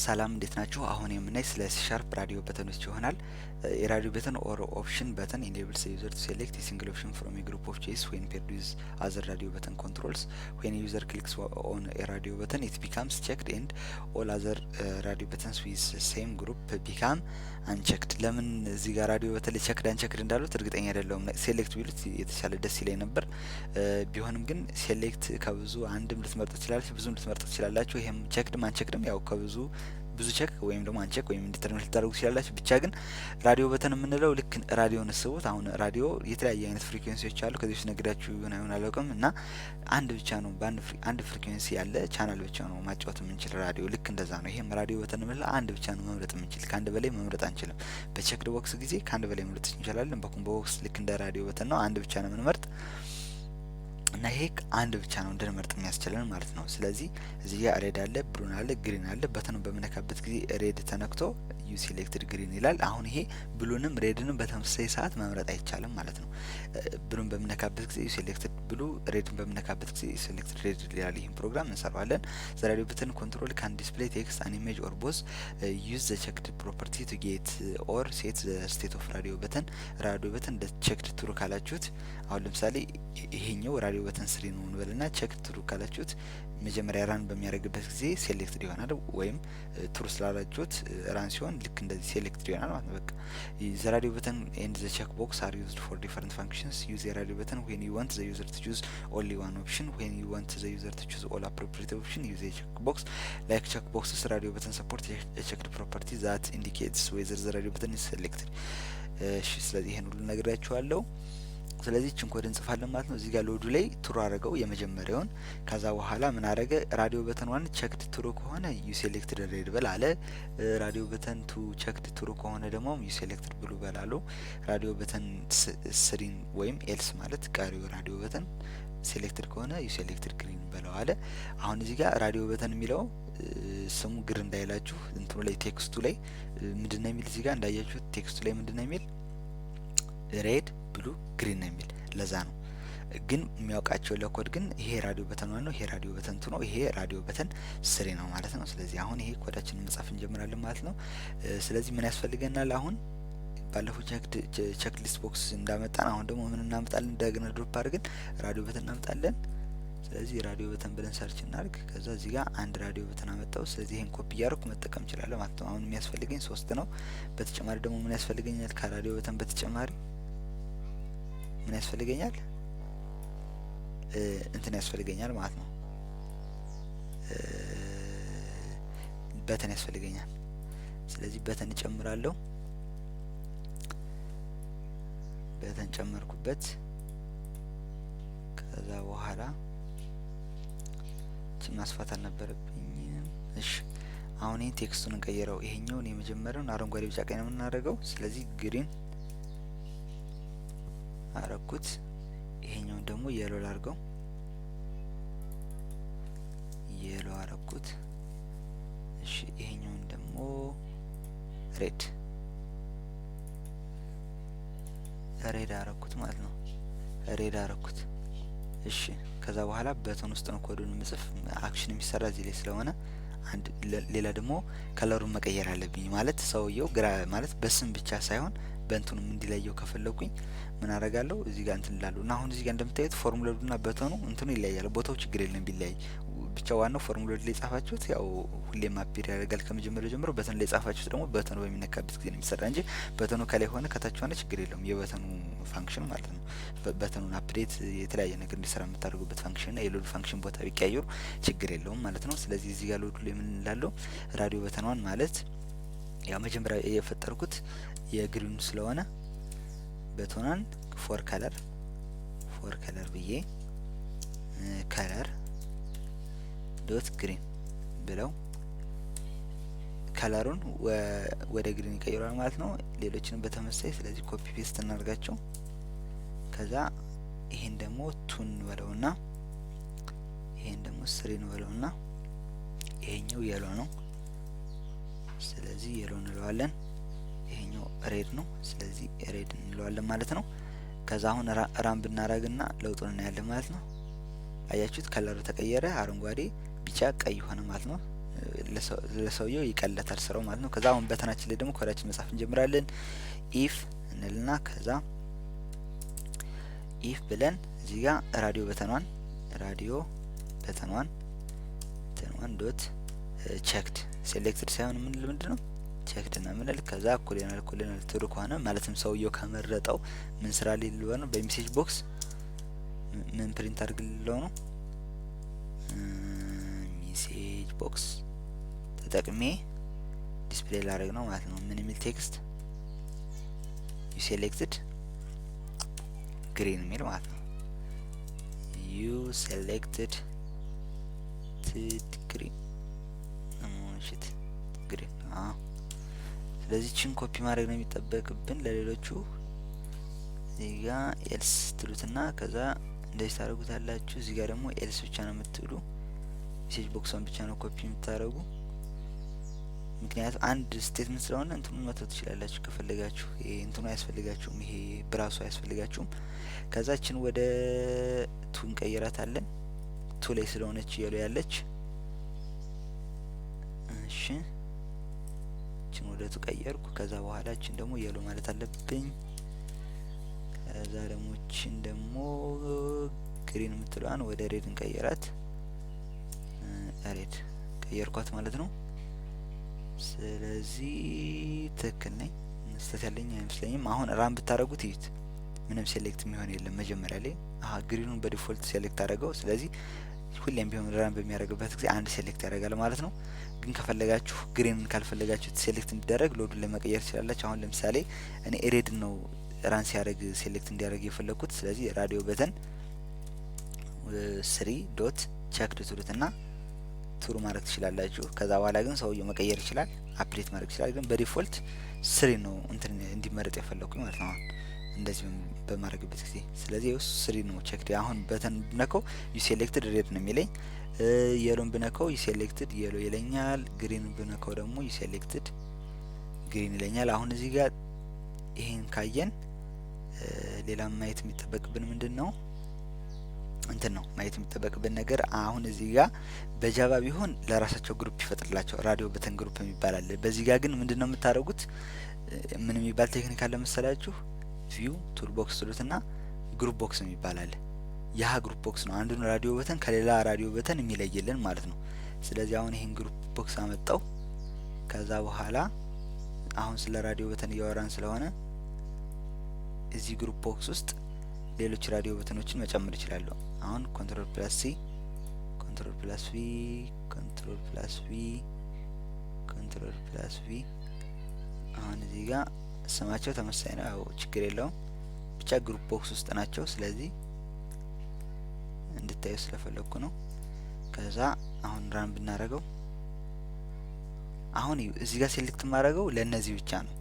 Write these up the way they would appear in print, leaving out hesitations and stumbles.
ሰላም እንዴት ናችሁ? አሁን የምናይ ስለ C# ራዲዮ በተኖች ይሆናል። የራዲዮ በተን ኦር ኦፕሽን በተን enables the user to select a single option from a group of choice when paired with other radio button controls. When a user clicks on a radio button, it becomes checked and all other radio buttons with the same group become unchecked. ለምን እዚህ ጋር ራዲዮ በተለይ ቸክድ አንቸክድ እንዳሉት እርግጠኛ አይደለሁም። ሴሌክት ቢሉት የተሻለ ደስ ይለኝ ነበር። ቢሆንም ግን ሴሌክት ከብዙ አንድም ልትመርጡ ትችላላችሁ፣ ብዙም ልትመርጡ ትችላላችሁ። ይሄም ቸክድም አንቸክድም ያው ከብዙ ብዙ ቸክ ወይም ደግሞ አንቸክ ወይም ዲተርሚኔት ልታደርጉ ትችላላችሁ። ብቻ ግን ራዲዮ በተን የምንለው ልክ ራዲዮን አስቡት። አሁን ራዲዮ የተለያየ አይነት ፍሪኩዌንሲዎች አሉ። ከዚህ ውስጥ ነግዳችሁ ይሆን አላውቅም እና አንድ ብቻ ነው አንድ ፍሪኩዌንሲ ያለ ቻናል ብቻ ነው ማጫወት የምንችል ራዲዮ ልክ እንደዛ ነው። ይሄም ራዲዮ በተን የምንለው አንድ ብቻ ነው መምረጥ የምንችል፣ ከአንድ በላይ መምረጥ አንችልም። በቸክድ ቦክስ ጊዜ ከአንድ በላይ መምረጥ እንችላለን። በኮምቦ ቦክስ ልክ እንደ ራዲዮ በተን ነው አንድ ብቻ ነው የምንመርጥ እና ይሄ አንድ ብቻ ነው እንድንመርጥ የሚያስችለን ማለት ነው። ስለዚህ እዚህ ጋር ሬድ አለ፣ ብሉን አለ፣ ግሪን አለ። በተኑን በመነካበት ጊዜ ሬድ ተነክቶ ዩ ሴሌክትድ ግሪን ይላል። አሁን ይሄ ብሉንም ሬድንም በተመሳሳይ ሰዓት መምረጥ አይቻልም ማለት ነው። ብሉን በመነካበት ጊዜ ዩ ሴሌክትድ ብሉ፣ ሬድን በመነካበት ጊዜ ዩ ሴሌክትድ ሬድ ይላል። ይሄን ፕሮግራም እንሰራዋለን። ዘ ራዲዮ በተን ኮንትሮል ካን ዲስፕሌይ ቴክስት አን ኢሜጅ ኦር ቦዝ ዩዝ ዘ ቸክድ ፕሮፐርቲ ቱ ጌት ኦር ሴት ዘ ስቴት ኦፍ ራዲዮ በተን። ራዲዮ በተን እንደ ቸክድ ትሩ ካላችሁት አሁን ለምሳሌ ይሄኛው ራዲዮ በተን ስሪ ነው እንበልና ቸክ ትሩ ካላችሁት መጀመሪያ ራን በሚያደርግበት ጊዜ ሴሌክትድ ይሆናል። ወይም ትሩ ስላላችሁት ራን ሲሆን ልክ እንደዚህ ሴሌክትድ ይሆናል ማለት ነው። በቃ ዘ ራዲዮ በተን ኤንድ ዘ ቸክ ቦክስ አር ዩዝድ ፎር ዲፈረንት ፋንክሽንስ። ዩዝ ዘ ራዲዮ በተን ዌን ዩ ዋንት ዘ ዩዘር ቱ ቹዝ ኦንሊ ዋን ኦፕሽን። ዌን ዩ ዋንት ዘ ዩዘር ቱ ቹዝ ኦል አፕሮፕሪየት ኦፕሽን ዩዝ ዘ ቸክ ቦክስ። ላይክ ቸክ ቦክስስ ራዲዮ በተን ሰፖርት የቸክድ ፕሮፐርቲ ዛት ኢንዲኬትስ ዌዘር ዘ ራዲዮ በተን ኢዝ ሴሌክትድ። እሺ ስለዚህ ይሄን ሁሉ ነግራችኋለሁ። ስለዚህ እቺን ኮድ እንጽፋለን ማለት ነው። እዚህ ጋር ሎዱ ላይ ትሩ አረገው የመጀመሪያውን። ከዛ በኋላ ምን አረገ? ራዲዮ በተን ዋን ቸክድ ትሩ ከሆነ ዩ ሴሌክትድ ሬድ በል አለ። ራዲዮ በተን ቱ ቸክድ ትሩ ከሆነ ደግሞ ዩ ሴሌክትድ ብሉ በል አለው። ራዲዮ በተን ስሪን ወይም ኤልስ ማለት ቀሪው ራዲዮ በተን ሴሌክትድ ከሆነ ዩ ሴሌክትድ ግሪን በለው አለ። አሁን እዚህ ጋር ራዲዮ በተን የሚለው ስሙ ግር እንዳይላችሁ እንትኑ ላይ ቴክስቱ ላይ ምንድነው የሚል እዚህ ጋር እንዳያችሁት ቴክስቱ ላይ ምንድነው የሚል ሬድ ብሉ ግሪን ነው የሚል። ለዛ ነው ግን የሚያውቃቸው ለኮድ ግን ይሄ ራዲዮ በተን ዋን ነው፣ ይሄ ራዲዮ በተን ቱ ነው፣ ይሄ ራዲዮ በተን ስሪ ነው ማለት ነው። ስለዚህ አሁን ይሄ ኮዳችንን መጻፍ እንጀምራለን ማለት ነው። ስለዚህ ምን ያስፈልገናል? አሁን ባለፈው ቸክ ሊስት ቦክስ እንዳመጣን አሁን ደግሞ ምን እናመጣለን? እንደገና ድሮፕ አድርገን ራዲዮ በተን እናመጣለን። ስለዚህ ራዲዮ በተን ብለን ሰርች እናድርግ። ከዛ እዚህ ጋር አንድ ራዲዮ በተን አመጣው። ስለዚህ ይሄን ኮፒ እያደረኩ መጠቀም እችላለሁ ማለት ነው። አሁን የሚያስፈልገኝ 3 ነው። በተጨማሪ ደግሞ ምን ያስፈልገኛል? ከራዲዮ በተን በተጨማሪ ምን ያስፈልገኛል? እንትን ያስፈልገኛል ማለት ነው። በተን ያስፈልገኛል። ስለዚህ በተን እጨምራለሁ። በተን ጨመርኩበት። ከዛ በኋላ ማስፋት አልነበረብኝም። እሺ አሁን ይሄን ቴክስቱን እንቀይረው። ይሄኛውን የመጀመሪያውን አረንጓዴ ቢጫ ቀይ ነው የምናደርገው። ስለዚህ ግሪን አረኩት። ይሄኛውን ደግሞ የሎ ላድርገው። የሎ አረኩት። እሺ ይሄኛውን ደግሞ ሬድ አረኩት ማለት ነው። ሬድ አረኩት። እሺ ከዛ በኋላ በተን ውስጥ ነው ኮዱን ምጽፍ አክሽን የሚሰራ እዚህ ላይ ስለሆነ አንድ ሌላ ደግሞ ከለሩን መቀየር አለብኝ። ማለት ሰውየው ግራ ማለት በስም ብቻ ሳይሆን በእንትኑም እንዲለየው ከፈለኩኝ ምን አረጋለሁ? እዚህ ጋር እንትን ላሉ እና አሁን እዚህ ጋር እንደምታዩት ፎርሙላውና በተኑ እንትኑ ይለያያል። ቦታው ችግር የለም ቢለያይ፣ ብቻ ዋናው ፎርሙላው ላይ ጻፋችሁት ያው ሁሌም አፒር ያደርጋል ከመጀመሪያው ጀምሮ። በተኑ ላይ ጻፋችሁት ደግሞ በተኑ በሚነካበት ጊዜ ነው የሚሰራ እንጂ በተኑ ከላይ ሆነ ከታች ሆነ ችግር የለውም። የበተኑ ፋንክሽን ማለት ነው። በተኑን አፕዴት የተለያየ ነገር እንዲሰራ የምታደርጉበት ፋንክሽን እና የሎድ ፋንክሽን ቦታ ቢቀያየሩ ችግር የለውም ማለት ነው። ስለዚህ እዚህ ጋር ሎዱ ላይ ምን እንላለው? ራዲዮ በተኗን ማለት ያው መጀመሪያ የፈጠርኩት የግሪኑ ስለሆነ በተኗን ፎር ከለር ብዬ ከለር ዶት ግሪን ብለው ከለሩን ወደ ግሪን ይቀይራል ማለት ነው። ሌሎችንም በተመሳሳይ ስለዚህ ኮፒ ፔስት እናርጋቸው። ከዛ ይሄን ደግሞ ቱን በለውና ይሄን ደግሞ ስሪን በለውና ይሄኛው የሎ ነው። ስለዚህ የሎ እንለዋለን። ይሄኛው ሬድ ነው። ስለዚህ ሬድ እንለዋለን ማለት ነው። ከዛ አሁን ራን ብናረግና ለውጡን እናያለን ማለት ነው። አያችሁት? ከለሩ ተቀየረ። አረንጓዴ፣ ቢጫ፣ ቀይ ሆነ ማለት ነው። ለሰውየው ይቀለታል ስራው ማለት ነው። ከዛ አሁን በተናችን ላይ ደግሞ ኮዳችን መጻፍ እንጀምራለን። ኢፍ እንልና ከዛ ኢፍ ብለን እዚህ ጋር ራዲዮ በተኗን ዶት ቼክድ ሴሌክትድ ሳይሆን ምንድነው ቼክድ እና ምንል ከዛ እኩልናል ትሩ ከሆነ ማለትም ሰውየው ከመረጠው ምን ስራ ሊልው ነው በሜሴጅ ቦክስ ምን ፕሪንት አድርግልለው ነው ሜሴጅ ቦክስ ተጠቅሜ ዲስፕሌይ ላደርግ ነው ማለት ነው። ምን የሚል ቴክስት ዩ ሴሌክትድ ግሪን የሚል ማለት ነው። ዩ ሴሌክትድ ግሪን ሽት ግሪን ስለዚህ ችን ኮፒ ማድረግ ነው የሚጠበቅብን ለሌሎቹ እዚህ ጋር ኤልስ ትሉትና ከዛ እንደዚህ ታደርጉታላችሁ። እዚህ ጋር ደግሞ ኤልስ ብቻ ነው የምትሉ ሜሴጅ ቦክሷን ብቻ ነው ኮፒ የምታደርጉ። ምክንያቱም አንድ ስቴትመንት ስለሆነ እንትኑን መተው ትችላላችሁ ከፈለጋችሁ። ይሄ እንትኑ አያስፈልጋችሁም፣ ይሄ ብራሱ አያስፈልጋችሁም። ከዛችን ወደ ቱ እንቀይራታለን። ቱ ላይ ስለሆነች የሎ ያለች እሺ እችን ወደ ቱ ቀየርኩ። ከዛ በኋላ እችን ደግሞ የሎ ማለት አለብኝ። ከዛ ደግሞ እችን ደግሞ ግሪን የምትለዋን ወደ ሬድ እንቀይራት። ሬድ ቀየርኳት ማለት ነው። ስለዚህ ትክክል ነኝ፣ ስህተት ያለኝ አይመስለኝም። አሁን ራን ብታረጉት ይዩት፣ ምንም ሴሌክት የሚሆን የለም። መጀመሪያ ላይ ግሪኑን በዲፎልት ሴሌክት አደረገው። ስለዚህ ሁሌም ቢሆን ራን በሚያደርግበት ጊዜ አንድ ሴሌክት ያደርጋል ማለት ነው። ግን ከፈለጋችሁ ግሪንን ካልፈለጋችሁ ሴሌክት እንዲደረግ ሎዱን ለመቀየር ትችላላችሁ። አሁን ለምሳሌ እኔ ሬድ ነው ራን ሲያደርግ ሴሌክት እንዲያደርግ የፈለኩት። ስለዚህ ራዲዮ በተን 3 ዶት ቼክ ትሉትና ቱሩ ማድረግ ትችላላችሁ። ከዛ በኋላ ግን ሰውየው መቀየር ይችላል፣ አፕዴት ማድረግ ይችላል። ግን በዲፎልት 3 ነው እንትን እንዲመረጥ የፈለኩኝ ማለት ነው እንደዚህ በማድረግበት ጊዜ። ስለዚህ 3 ነው ቼክ። አሁን በተን ብነከው ዩ ሴሌክትድ ሬድ ነው የሚለኝ። የሎን ብነከው ዩ ሴሌክትድ የሎ ይለኛል። ግሪን ብነከው ደግሞ ዩ ሴሌክትድ ግሪን ይለኛል። አሁን እዚህ ጋር ይሄን ካየን ሌላ ማየት የሚጠበቅብን ምንድነው እንትን ነው ማየት የሚጠበቅብን ነገር። አሁን እዚህ ጋር በጃቫ ቢሆን ለራሳቸው ግሩፕ ይፈጥርላቸው ራዲዮ በተን ግሩፕ የሚባል አለ። በዚህ ጋር ግን ምንድነው የምታደርጉት? ምን የሚባል ቴክኒክ አለ መሰላችሁ? ቪው ቱል ቦክስ ትሉትና ግሩፕ ቦክስ የሚባል አለ። ያ ግሩፕ ቦክስ ነው አንዱን ራዲዮ በተን ከሌላ ራዲዮ በተን የሚለይልን ማለት ነው። ስለዚህ አሁን ይሄን ግሩፕ ቦክስ አመጣው። ከዛ በኋላ አሁን ስለ ራዲዮ በተን እያወራን ስለሆነ እዚህ ግሩፕ ቦክስ ውስጥ ሌሎች ራዲዮ በተኖችን መጨመር ይችላሉ። አሁን ኮንትሮል ፕላስ ሲ ኮንትሮል ፕላስ ቪ ኮንትሮል ፕላስ ቪ ኮንትሮል ፕላስ ቪ አሁን እዚህ ጋር ስማቸው ተመሳሳይ ነው። ያው ችግር የለውም ብቻ ግሩፕ ቦክስ ውስጥ ናቸው። ስለዚህ እንድታዩ ስለፈለኩ ነው። ከዛ አሁን ራን ብናረገው አሁን እዚህ ጋር ሴሌክት ማድረገው ለነዚህ ብቻ ነው።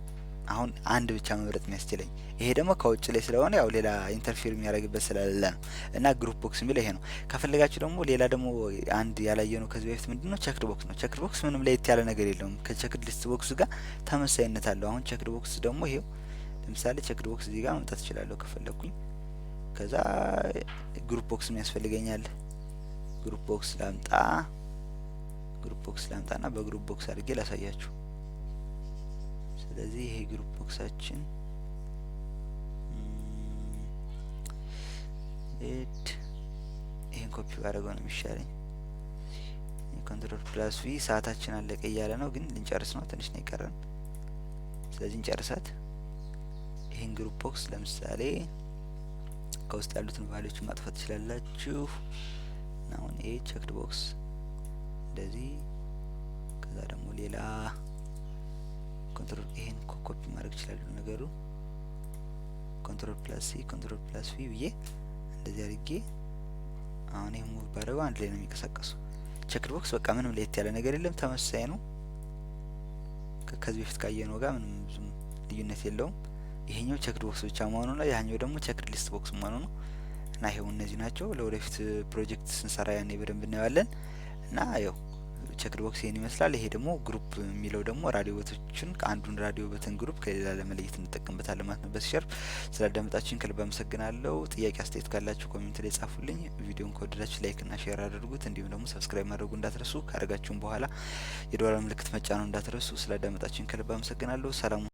አሁን አንድ ብቻ መምረጥ የሚያስችለኝ ይሄ ደግሞ ከውጭ ላይ ስለሆነ ያው ሌላ ኢንተርፌር የሚያደርግበት ስለሌለ ነው። እና ግሩፕ ቦክስ የሚለው ይሄ ነው። ከፈለጋችሁ ደግሞ ሌላ ደግሞ አንድ ያላየነው ከዚህ በፊት ምንድነው ቼክድ ቦክስ ነው። ቼክድ ቦክስ ምንም ለየት ያለ ነገር የለውም ከቼክድ ሊስት ቦክስ ጋር ተመሳሳይነት አለው። አሁን ቼክድ ቦክስ ደግሞ ይሄው ለምሳሌ ቼክድ ቦክስ እዚህ ጋር ማምጣት እችላለሁ ከፈለኩኝ። ከዛ ግሩፕ ቦክስ ያስፈልገኛል። ግሩፕ ቦክስ ላምጣና በግሩፕ ቦክስ አድርጌ ላሳያችሁ። ስለዚህ ይሄ ግሩፕ ቦክሳችን ይሄን ኮፒ ባደረገው ነው የሚሻለኝ። ኮንትሮል ፕላስ ቪ ሰዓታችን አለቀ እያለ ነው፣ ግን ልንጨርስ ነው፣ ትንሽ ነው የቀረን። ስለዚህ እንጨርሳት። ይሄን ግሩፕ ቦክስ ለምሳሌ ከውስጥ ያሉትን ቫልዩዎችን ማጥፋት ትችላላችሁ። አሁን ይሄ ቼክድ ቦክስ እንደዚህ፣ ከዛ ደግሞ ሌላ ኮንትሮል ይሄን ኮፒ ማድረግ ይችላል ነገሩ። ኮንትሮል ፕላስ ሲ ኮንትሮል ፕላስ ቪ ብዬ እንደዚህ አድርጌ አሁን ይሄን ሙቭ ባደረገው አንድ ላይ ነው የሚንቀሳቀሱ። ቼክድ ቦክስ በቃ ምንም ለየት ያለ ነገር የለም፣ ተመሳሳይ ነው። ከዚህ በፊት ካየነው ጋር ምንም ብዙም ልዩነት የለውም። ይሄኛው ቼክድ ቦክስ ብቻ መሆኑ ነው፣ ያኛው ደግሞ ቼክድ ሊስት ቦክስ መሆኑ ነው። እና ይሄው እነዚህ ናቸው። ለወደፊት ፕሮጀክት ስንሰራ ያኔ በደንብ እናያለን። እና ያው ቼክድ ቦክስ ይሄን ይመስላል። ይሄ ደግሞ ግሩፕ የሚለው ደግሞ ራዲዮ በቶችን ከአንዱን ራዲዮ በተን ግሩፕ ከሌላ ለመለየት እንጠቀምበታለን ማለት ነው። በሲሻርፕ ስላዳመጣችሁኝ ከልብ አመሰግናለሁ። ጥያቄ አስተያየት ካላችሁ ኮሜንት ላይ ጻፉልኝ። ቪዲዮን ከወደዳችሁ ላይክ እና ሼር አድርጉት። እንዲሁም ደግሞ ሰብስክራይብ ማድረጉ እንዳትረሱ። ካደረጋችሁም በኋላ የደወል ምልክት መጫኑ እንዳትረሱ። ስላዳመጣችሁኝ ከልብ አመሰግናለሁ። ሰላም